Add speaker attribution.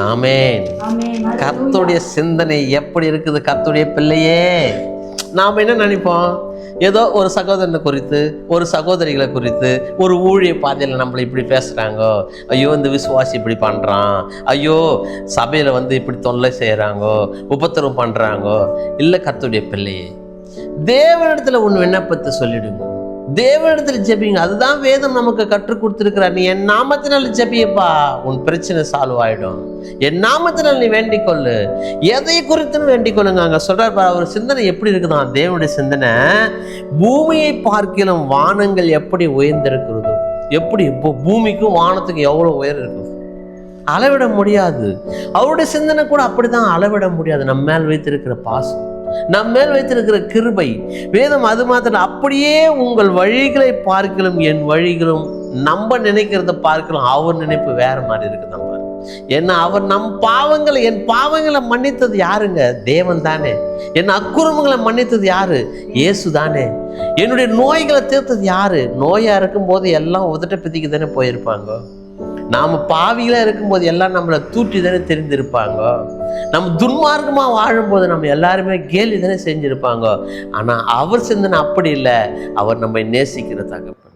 Speaker 1: ஆமென். கர்த்தருடைய சிந்தனை எப்படி இருக்குது? கர்த்தருடைய பிள்ளையே, நாம் என்ன நினைப்போம்? ஏதோ ஒரு சகோதரனை குறித்து, ஒரு சகோதரிகளை குறித்து, ஒரு ஊழிய பாதையில் நம்மளை இப்படி பேசுகிறாங்க, ஐயோ இந்த விசுவாசி இப்படி பண்ணுறான், ஐயோ சபையில் இப்படி தொல்லை செய்கிறாங்க, உபத்திரவம் பண்ணுறாங்க. இல்லை கர்த்தருடைய பிள்ளையே, தேவனிடத்தில் உன் விண்ணப்பத்தை சொல்லிடுங்க, தேவனிடத்தில் ஜெபிங்க. அதுதான் வேதம் நமக்கு கற்றுக் கொடுத்துருக்கிறார். நீ என் நாமத்தினால் ஜெபியப்பா, உன் பிரச்சனை சால்வ் ஆகிடும். என் நாமத்தினால் நீ வேண்டிக் கொள்ளு, எதை குறித்துன்னு வேண்டிக் கொள்ளுங்க. அங்கே சொல்றாரு, அவர் சிந்தனை எப்படி இருக்குதான்? தேவனுடைய சிந்தனை பூமியை பார்க்கிலும் வானங்கள் எப்படி உயர்ந்திருக்கிறதோ, எப்படி இப்போ பூமிக்கும் வானத்துக்கும் எவ்வளோ உயரம் இருக்கும், அளவிட முடியாது. அவருடைய சிந்தனை கூட அப்படிதான், அளவிட முடியாது. நம்ம மேல் வைத்திருக்கிற பாசம், நம் மேல் வைத்திருக்கிற கிருபை, வேதம் அது மாத்திரம். அப்படியே உங்கள் வழிகளை பார்க்கலாம், என் வழிகளும் நம்ம நினைக்கிறத பார்க்கலாம், அவர் நினைப்பு வேற மாதிரி இருக்குதான் பாரு. ஏன்னா அவர் நம் பாவங்களை, என் பாவங்களை மன்னித்தது யாருங்க? தேவன் தானே. என் அக்குறமங்களை மன்னித்தது யாரு? இயேசு தானே. என்னுடைய நோய்களை தீர்த்தது யாரு? நோயா இருக்கும் போது எல்லாம் உதட்ட பிதிக்கு தானே போயிருப்பாங்க. நாம் பாவிகளாக இருக்கும்போது எல்லாம் நம்மளை தூற்றி தானே தெரிந்திருப்பாங்க. நம்ம துன்மார்க்கமாக வாழும்போது நம்ம எல்லாருமே கேலி தானே செஞ்சுருப்பாங்க. ஆனால் அவர் சிந்தனை அப்படி இல்லை. அவர் நம்மை நேசிக்கிற தகப்பன்.